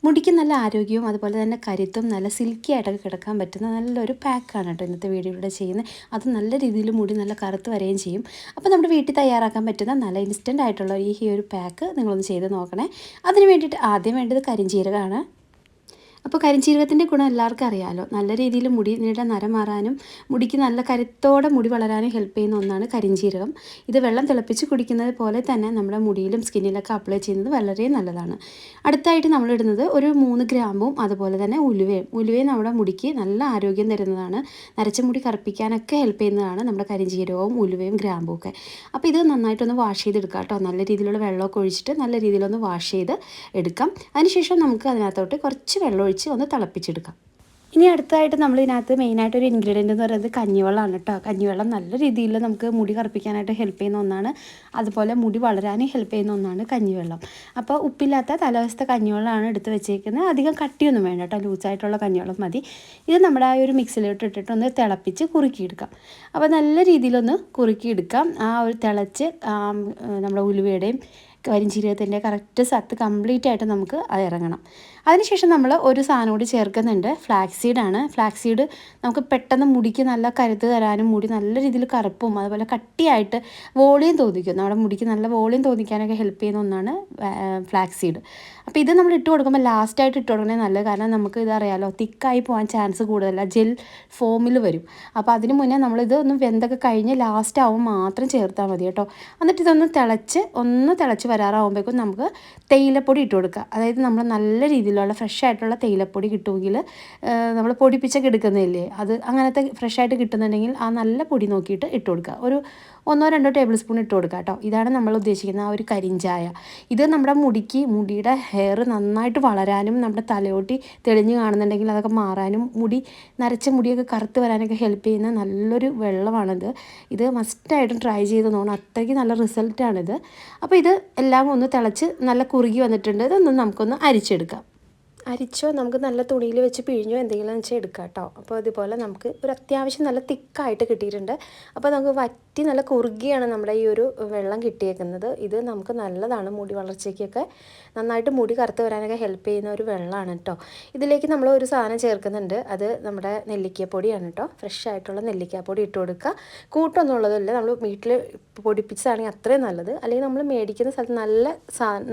മുടിക്ക് നല്ല ആരോഗ്യവും അതുപോലെ തന്നെ കരുത്തും നല്ല സിൽക്കി ആയിട്ടൊക്കെ കിടക്കാൻ പറ്റുന്ന നല്ലൊരു പാക്കാണ് കേട്ടോ ഇന്നത്തെ വീഡിയോയിലൂടെ ചെയ്യുന്നത്. അത് നല്ല രീതിയിൽ മുടി നല്ല കറുത്ത് വരികയും ചെയ്യും. അപ്പോൾ നമ്മുടെ വീട്ടിൽ തയ്യാറാക്കാൻ പറ്റുന്ന നല്ല ഇൻസ്റ്റൻ്റ് ആയിട്ടുള്ള ഈ ഒരു പാക്ക് നിങ്ങളൊന്ന് ചെയ്ത് നോക്കണേ. അതിന് വേണ്ടിയിട്ട് ആദ്യം വേണ്ടത് കരിഞ്ജീരകമാണ്. അപ്പോൾ കരിഞ്ജീരകത്തിൻ്റെ ഗുണം എല്ലാവർക്കും അറിയാമല്ലോ. നല്ല രീതിയിൽ മുടിയുടെ നിറം മാറാനും മുടിക്ക് നല്ല കരുത്തോടെ മുടി വളരാനും ഹെൽപ്പ് ചെയ്യുന്ന ഒന്നാണ് കരിഞ്ജീരകം. ഇത് വെള്ളം തിളപ്പിച്ച് കുടിക്കുന്നത് പോലെ തന്നെ നമ്മുടെ മുടിയിലും സ്കിന്നിലൊക്കെ അപ്ലൈ ചെയ്യുന്നത് വളരെ നല്ലതാണ്. അടുത്തായിട്ട് നമ്മളിടുന്നത് ഒരു 3 ഗ്രാമ്പും അതുപോലെ തന്നെ ഉലുവയും നമ്മുടെ മുടിക്ക് നല്ല ആരോഗ്യം തരുന്നതാണ്. നരച്ച മുടി കറുപ്പിക്കാനൊക്കെ ഹെൽപ്പ് ചെയ്യുന്നതാണ് നമ്മുടെ കരിഞ്ജീരകവും ഉലുവയും ഗ്രാമ്പും ഒക്കെ. അപ്പോൾ ഇത് നന്നായിട്ടൊന്ന് വാഷ് ചെയ്തെടുക്കാം കേട്ടോ. നല്ല രീതിയിലുള്ള വെള്ളമൊക്കെ ഒഴിച്ചിട്ട് നല്ല രീതിയിലൊന്ന് വാഷ് ചെയ്ത് എടുക്കാം. അതിനുശേഷം നമുക്ക് അതിനകത്തോട്ട് കുറച്ച് വെള്ളം ഒഴിച്ച് ഒന്ന് തിളപ്പിച്ചെടുക്കാം. ഇനി അടുത്തതായിട്ട് നമ്മൾ ഇതിനകത്ത് മെയിനായിട്ടൊരു ഇൻഗ്രീഡിയൻ്റ് എന്ന് പറയുന്നത് കഞ്ഞിവെള്ളമാണ് കേട്ടോ. കഞ്ഞിവെള്ളം നല്ല രീതിയിൽ നമുക്ക് മുടി കറുപ്പിക്കാനായിട്ട് ഹെൽപ്പ് ചെയ്യുന്ന ഒന്നാണ്. അതുപോലെ മുടി വളരാനും ഹെൽപ്പ് ചെയ്യുന്ന ഒന്നാണ് കഞ്ഞിവെള്ളം. അപ്പോൾ ഉപ്പില്ലാത്ത തലേദിവസത്തെ കഞ്ഞിവെള്ളമാണ് എടുത്ത് വെച്ചേക്കുന്നത്. അധികം കട്ടിയൊന്നും വേണ്ട കേട്ടോ, ലൂസായിട്ടുള്ള കഞ്ഞിവെള്ളം മതി. ഇത് നമ്മുടെ ആ ഒരു മിക്സിയിലോട്ട് ഇട്ടിട്ട് ഒന്ന് തിളപ്പിച്ച് കുറുക്കിയെടുക്കാം. അപ്പോൾ നല്ല രീതിയിലൊന്ന് കുറുക്കിയെടുക്കാം. ആ ഒരു തിളച്ച് നമ്മുടെ ഉലുവയുടെയും കരിഞ്ജീരകത്തിൻ്റെ കറക്റ്റ് സത്ത് കംപ്ലീറ്റ് ആയിട്ട് നമുക്ക് അത് ഇറങ്ങണം. അതിനുശേഷം നമ്മൾ ഒരു സാധനം കൂടി ചേർക്കുന്നുണ്ട്. ഫ്ലാക്സീഡാണ്. ഫ്ലാക്സീഡ് നമുക്ക് പെട്ടെന്ന് മുടിക്ക് നല്ല കരുത്ത് തരാനും മുടി നല്ല രീതിയിൽ കറുപ്പും അതുപോലെ കട്ടിയായിട്ട് വോളിയം തോന്നിക്കും. നമ്മുടെ മുടിക്ക് നല്ല വോളിയം തോന്നിക്കാനൊക്കെ ഹെൽപ്പ് ചെയ്യുന്ന ഒന്നാണ് ഫ്ലാക്സീഡ്. അപ്പോൾ ഇത് നമ്മൾ ഇട്ട് കൊടുക്കുമ്പോൾ ലാസ്റ്റായിട്ട് ഇട്ട് കൊടുക്കണേ നല്ലത്. കാരണം നമുക്ക് ഇതറിയാലോ, തിക്കായി പോകാൻ ചാൻസ് കൂടുതലല്ല, ജെൽ ഫോമിൽ വരും. അപ്പോൾ അതിന് മുന്നേ നമ്മളിത് ഒന്ന് വെന്തൊക്കെ കഴിഞ്ഞ് ലാസ്റ്റ് ആവും മാത്രം ചേർത്താൽ മതി കേട്ടോ. എന്നിട്ട് ഇതൊന്ന് തിളച്ച് വരാറാകുമ്പോഴേക്കും നമുക്ക് തേയിലപ്പൊടി ഇട്ട് കൊടുക്കുക. അതായത് നമ്മൾ നല്ല രീതിയിലുള്ള ഫ്രഷ് ആയിട്ടുള്ള തേയിലപ്പൊടി കിട്ടുമെങ്കിൽ നമ്മൾ പൊടിപ്പിച്ചൊക്കെ എടുക്കുന്നില്ലേ, അത് അങ്ങനത്തെ ഫ്രഷ് ആയിട്ട് കിട്ടുന്നുണ്ടെങ്കിൽ ആ നല്ല പൊടി നോക്കിയിട്ട് ഇട്ട് കൊടുക്കുക. ഒരു 1-2 ടേബിൾ സ്പൂൺ ഇട്ട് കൊടുക്കുക കേട്ടോ. ഇതാണ് നമ്മൾ ഉദ്ദേശിക്കുന്ന ആ ഒരു കരിഞ്ചായ. ഇത് നമ്മുടെ മുടിയുടെ ഹെയർ നന്നായിട്ട് വളരാനും നമ്മുടെ തലയോട്ടി തെളിഞ്ഞ് കാണുന്നുണ്ടെങ്കിൽ അതൊക്കെ മാറാനും നരച്ച മുടിയൊക്കെ കറുത്ത് വരാനൊക്കെ ഹെൽപ്പ് ചെയ്യുന്ന നല്ലൊരു വെള്ളമാണിത്. ഇത് മസ്റ്റായിട്ടും ട്രൈ ചെയ്ത് നോക്കണം. അത്രയ്ക്ക് നല്ല റിസൾട്ടാണിത്. അപ്പോൾ ഇത് എല്ലാം ഒന്ന് തിളച്ച് നല്ല കുറുകി വന്നിട്ടുണ്ട്. ഇതൊന്ന് നമുക്കൊന്ന് അരിച്ചെടുക്കാം. അരിച്ചോ നമുക്ക് നല്ല തുണിയിൽ വെച്ച് പിഴിഞ്ഞോ എന്തെങ്കിലും വെച്ചാൽ എടുക്കാം കേട്ടോ. അപ്പോൾ അതുപോലെ നമുക്ക് ഒരു അത്യാവശ്യം നല്ല തിക്കായിട്ട് കിട്ടിയിട്ടുണ്ട്. അപ്പോൾ നമുക്ക് വറ്റി നല്ല കുറുകിയാണ് നമ്മുടെ ഈ ഒരു വെള്ളം കിട്ടിയേക്കുന്നത്. ഇത് നമുക്ക് നല്ലതാണ് മുടി വളർച്ചയ്ക്കൊക്കെ, നന്നായിട്ട് മുടി കറുത്ത് വരാനൊക്കെ ഹെൽപ്പ് ചെയ്യുന്ന ഒരു വെള്ളമാണ് കേട്ടോ. ഇതിലേക്ക് നമ്മൾ ഒരു സാധനം ചേർക്കുന്നുണ്ട്. അത് നമ്മുടെ നെല്ലിക്കപ്പൊടിയാണ് കേട്ടോ. ഫ്രഷ് ആയിട്ടുള്ള നെല്ലിക്കാപ്പൊടി ഇട്ട് കൊടുക്കുക. കൂട്ടൊന്നുള്ളതല്ല, നമ്മൾ വീട്ടിൽ പൊടിപ്പിച്ചതാണെങ്കിൽ അത്രയും നല്ലത്. അല്ലെങ്കിൽ നമ്മൾ മേടിക്കുന്ന സ്ഥലത്ത്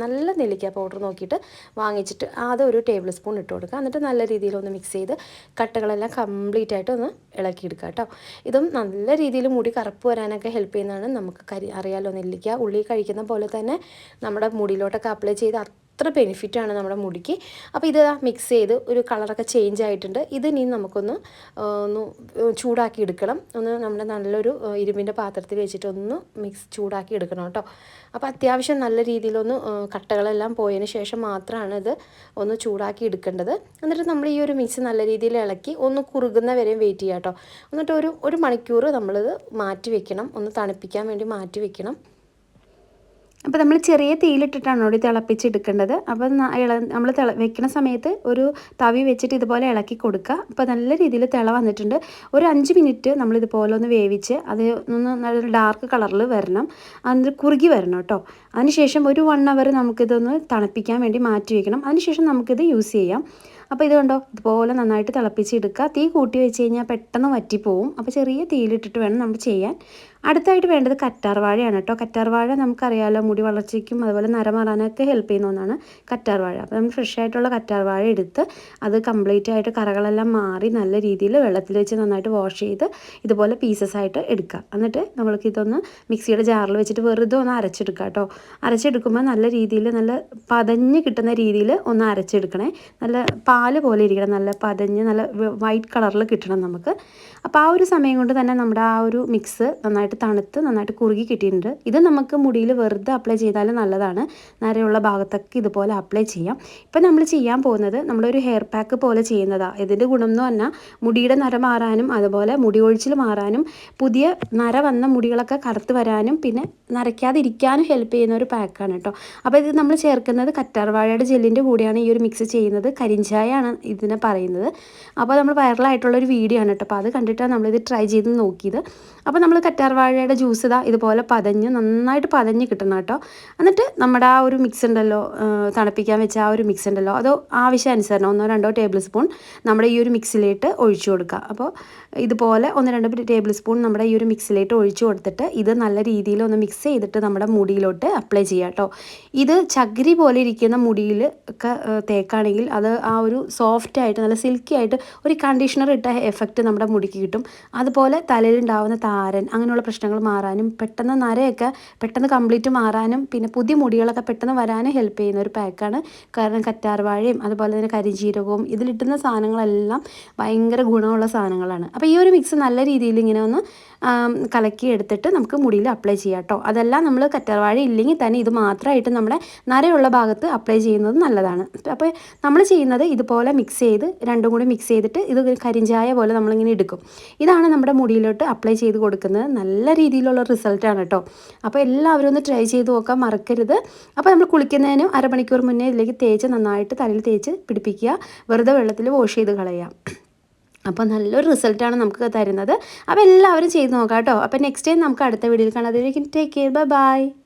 നല്ല നെല്ലിക്ക പൗഡർ നോക്കിയിട്ട് വാങ്ങിച്ചിട്ട് അതൊരു ടേബിൾ സ്പൂൺ ഇട്ട് കൊടുക്കുക. എന്നിട്ട് നല്ല രീതിയിലൊന്ന് മിക്സ് ചെയ്ത് കട്ടകളെല്ലാം കംപ്ലീറ്റ് ആയിട്ട് ഒന്ന് ഇളക്കിയെടുക്കുക കേട്ടോ. ഇതും നല്ല രീതിയിൽ മുടി കറുപ്പ് വരാനൊക്കെ ഹെൽപ്പ് ചെയ്യുന്നതാണ്. നമുക്ക് അറിയാലോ, നെല്ലിക്ക ഉള്ളി കഴിക്കുന്ന പോലെ തന്നെ നമ്മുടെ മുടിയിലോട്ടൊക്കെ അപ്ലൈ ചെയ്ത് അത്ര ബെനിഫിറ്റാണ് നമ്മുടെ മുടിക്ക്. അപ്പോൾ ഇത് മിക്സ് ചെയ്ത് ഒരു കളറൊക്കെ ചേഞ്ച് ആയിട്ടുണ്ട്. ഇതിനി നമുക്കൊന്ന് ചൂടാക്കി എടുക്കണം. നമ്മുടെ നല്ലൊരു ഇരുമ്പിൻ്റെ പാത്രത്തിൽ വെച്ചിട്ട് ഒന്ന് ചൂടാക്കി എടുക്കണം കേട്ടോ. അപ്പോൾ അത്യാവശ്യം നല്ല രീതിയിലൊന്ന് കട്ടകളെല്ലാം പോയതിന് ശേഷം മാത്രമാണ് ഇത് ഒന്ന് ചൂടാക്കി എടുക്കേണ്ടത്. എന്നിട്ട് നമ്മൾ ഈ ഒരു മിക്സ് നല്ല രീതിയിൽ ഇളക്കി ഒന്ന് കുറുകുന്ന വരെയും വെയിറ്റ് ചെയ്യാം കേട്ടോ. എന്നിട്ട് ഒരു മണിക്കൂർ നമ്മളിത് മാറ്റി വെക്കണം, ഒന്ന് തണുപ്പിക്കാൻ വേണ്ടി മാറ്റി വെക്കണം. അപ്പോൾ നമ്മൾ ചെറിയ തീയിലിട്ടിട്ടാണ് ഇവിടെ തിളപ്പിച്ചെടുക്കേണ്ടത്. അപ്പോൾ നമ്മൾ വെക്കുന്ന സമയത്ത് ഒരു തവി വെച്ചിട്ട് ഇതുപോലെ ഇളക്കി കൊടുക്കുക. അപ്പോൾ നല്ല രീതിയിൽ തിള വന്നിട്ടുണ്ട്. ഒരു 5 മിനിറ്റ് നമ്മളിതുപോലെ ഒന്ന് വേവിച്ച് അത് ഒന്ന് നല്ല ഡാർക്ക് കളറിൽ വരണം, അത് കുറുകി വരണം കേട്ടോ. അതിനുശേഷം ഒരു 1 അവർ നമുക്കിതൊന്ന് തണുപ്പിക്കാൻ വേണ്ടി മാറ്റി വയ്ക്കണം. അതിനുശേഷം നമുക്കിത് യൂസ് ചെയ്യാം. അപ്പോൾ ഇത് കണ്ടോ, ഇതുപോലെ നന്നായിട്ട് തിളപ്പിച്ചെടുക്കുക. തീ കൂട്ടി വെച്ച് കഴിഞ്ഞാൽ പെട്ടെന്ന് വറ്റിപ്പോവും. അപ്പോൾ ചെറിയ തീയിലിട്ടിട്ട് വേണം നമ്മൾ ചെയ്യാൻ. അടുത്തായിട്ട് വേണ്ടത് കറ്റാർവാഴയാണ് കേട്ടോ. കറ്റാർവാഴ നമുക്കറിയാമല്ലോ, മുടി വളർച്ചയ്ക്കും അതുപോലെ നരം മാറാനൊക്കെ ഹെൽപ്പ് ചെയ്യുന്ന ഒന്നാണ് കറ്റാർവാഴ. അപ്പോൾ നമ്മൾ ഫ്രഷ് ആയിട്ടുള്ള കറ്റാർവാഴ എടുത്ത് അത് കംപ്ലീറ്റ് ആയിട്ട് കറകളെല്ലാം മാറി നല്ല രീതിയിൽ വെള്ളത്തിൽ വെച്ച് നന്നായിട്ട് വാഷ് ചെയ്ത് ഇതുപോലെ പീസസ് ആയിട്ട് എടുക്കുക. എന്നിട്ട് നമ്മൾക്ക് ഇതൊന്ന് മിക്സിയുടെ ജാറിൽ വെച്ചിട്ട് വെറുതെ ഒന്ന് അരച്ചെടുക്കുക കേട്ടോ. അരച്ചെടുക്കുമ്പോൾ നല്ല രീതിയിൽ നല്ല പതഞ്ഞ് കിട്ടുന്ന രീതിയിൽ ഒന്ന് അരച്ചെടുക്കണേ. നല്ല പാല് പോലെ ഇരിക്കണം, നല്ല പതഞ്ഞ് നല്ല വൈറ്റ് കളറിൽ കിട്ടണം നമുക്ക്. അപ്പോൾ ആ ഒരു സമയം കൊണ്ട് തന്നെ നമ്മുടെ ആ ഒരു മിക്സ് നന്നായിട്ട് തണുത്ത് നന്നായിട്ട് കുറുകി കിട്ടിയിട്ടുണ്ട്. ഇത് നമുക്ക് മുടിയിൽ വെറുതെ അപ്ലൈ ചെയ്താലും നല്ലതാണ്. നരയുള്ള ഭാഗത്തൊക്കെ ഇതുപോലെ അപ്ലൈ ചെയ്യാം. ഇപ്പം നമ്മൾ ചെയ്യാൻ പോകുന്നത് നമ്മളൊരു ഹെയർ പാക്ക് പോലെ ചെയ്യുന്നതാണ്. ഇതിൻ്റെ ഗുണം എന്ന് പറഞ്ഞാൽ മുടിയുടെ നര മാറാനും അതുപോലെ മുടി ഒഴിച്ചിൽ മാറാനും പുതിയ നര വന്ന മുടികളൊക്കെ കറുത്ത് വരാനും പിന്നെ നരയ്ക്കാതിരിക്കാനും ഹെൽപ്പ് ചെയ്യുന്ന ഒരു പാക്കാണ് കേട്ടോ. അപ്പോൾ ഇത് നമ്മൾ ചേർക്കുന്നത് കറ്റാർവാഴയുടെ ജെല്ലിൻ്റെ കൂടെയാണ് ഈ ഒരു മിക്സ് ചെയ്യുന്നത്. കരിഞ്ചായാണ് ഇതിനെ പറയുന്നത്. അപ്പോൾ നമ്മൾ വൈറലായിട്ടുള്ളൊരു വീഡിയോ ആണ് കേട്ടോ. അപ്പോൾ അത് കണ്ടിട്ടാണ് നമ്മളിത് ട്രൈ ചെയ്ത് നോക്കിയത്. അപ്പോൾ നമ്മൾ കറ്റാർവാഴയുടെ ജ്യൂസ് ഇതുപോലെ നന്നായിട്ട് പതഞ്ഞ് കിട്ടണം കേട്ടോ. എന്നിട്ട് നമ്മുടെ ആ ഒരു മിക്സ് ഉണ്ടല്ലോ, തണുപ്പിക്കാൻ വെച്ച ആ ഒരു മിക്സ് ഉണ്ടല്ലോ, അത് ആവശ്യാനുസരണം 1-2 ടേബിൾ സ്പൂൺ നമ്മുടെ ഈ ഒരു മിക്സിലേക്ക് ഒഴിച്ചു കൊടുക്കുക. അപ്പോൾ ഇതുപോലെ 1-2 ടേബിൾ സ്പൂൺ നമ്മുടെ ഈ ഒരു മിക്സിലേക്ക് ഒഴിച്ചു കൊടുത്തിട്ട് ഇത് നല്ല രീതിയിൽ ഒന്ന് മിക്സ് ചെയ്തിട്ട് നമ്മുടെ മുടിയിലോട്ട് അപ്ലൈ ചെയ്യുക കേട്ടോ. ഇത് ചകിരി പോലെ ഇരിക്കുന്ന മുടിയിൽ ഒക്കെ തേക്കാണെങ്കിൽ അത് ആ ഒരു സോഫ്റ്റ് ആയിട്ട് നല്ല സിൽക്കി ആയിട്ട് ഒരു കണ്ടീഷണർ ഇട്ട എഫക്റ്റ് നമ്മുടെ മുടിക്ക് കിട്ടും. അതുപോലെ തലയിലുണ്ടാവുന്ന താരൻ അങ്ങനെയുള്ള പ്രശ്നങ്ങൾ മാറാനും പെട്ടെന്ന് നരയൊക്കെ പെട്ടെന്ന് കംപ്ലീറ്റ് മാറാനും പിന്നെ പുതിയ മുടികളൊക്കെ പെട്ടെന്ന് വരാനും ഹെൽപ്പ് ചെയ്യുന്ന ഒരു പാക്കാണ്. കാരണം കറ്റാർവാഴയും അതുപോലെ തന്നെ കരിഞ്ജീരകവും ഇതിലിട്ടുന്ന സാധനങ്ങളെല്ലാം ഭയങ്കര ഗുണമുള്ള സാധനങ്ങളാണ്. അപ്പോൾ ഈ ഒരു മിക്സ് നല്ല രീതിയിൽ ഇങ്ങനെ ഒന്ന് കലക്കി എടുത്തിട്ട് നമുക്ക് മുടിയിൽ അപ്ലൈ ചെയ്യാം കേട്ടോ. അതെല്ലാം നമ്മൾ കറ്റാർവാഴ ഇല്ലെങ്കിൽ തന്നെ ഇത് മാത്രമായിട്ട് നമ്മുടെ നരയുള്ള ഭാഗത്ത് അപ്ലൈ ചെയ്യുന്നത് നല്ലതാണ്. അപ്പോൾ നമ്മൾ ചെയ്യുന്നത് ഇതുപോലെ മിക്സ് ചെയ്ത് രണ്ടും കൂടി മിക്സ് ചെയ്തിട്ട് ഇത് കരിഞ്ചായ പോലെ നമ്മളിങ്ങനെ എടുക്കും. ഇതാണ് നമ്മുടെ മുടിയിലോട്ട് അപ്ലൈ ചെയ്ത് കൊടുക്കുന്നത്. നല്ല രീതിയിലുള്ള റിസൾട്ടാണ് കേട്ടോ. അപ്പോൾ എല്ലാവരും ഒന്ന് ട്രൈ ചെയ്ത് നോക്കാൻ മറക്കരുത്. അപ്പോൾ നമ്മൾ കുളിക്കുന്നതിനും അരമണിക്കൂർ മുന്നേ ഇതിലേക്ക് തേച്ച് നന്നായിട്ട് തലയിൽ തേച്ച് പിടിപ്പിക്കുക. വെറുതെ വെള്ളത്തിൽ വാഷ് ചെയ്ത് കളയുക. അപ്പോൾ നല്ലൊരു റിസൾട്ടാണ് നമുക്ക് തരുന്നത്. അപ്പോൾ എല്ലാവരും ചെയ്ത് നോക്കാം കേട്ടോ. അപ്പോൾ നെക്സ്റ്റ് ടൈം നമുക്ക് അടുത്ത വീഡിയോയിൽ കാണാം. അതിലേക്ക് ടേക്ക് കെയർ. Bye bye.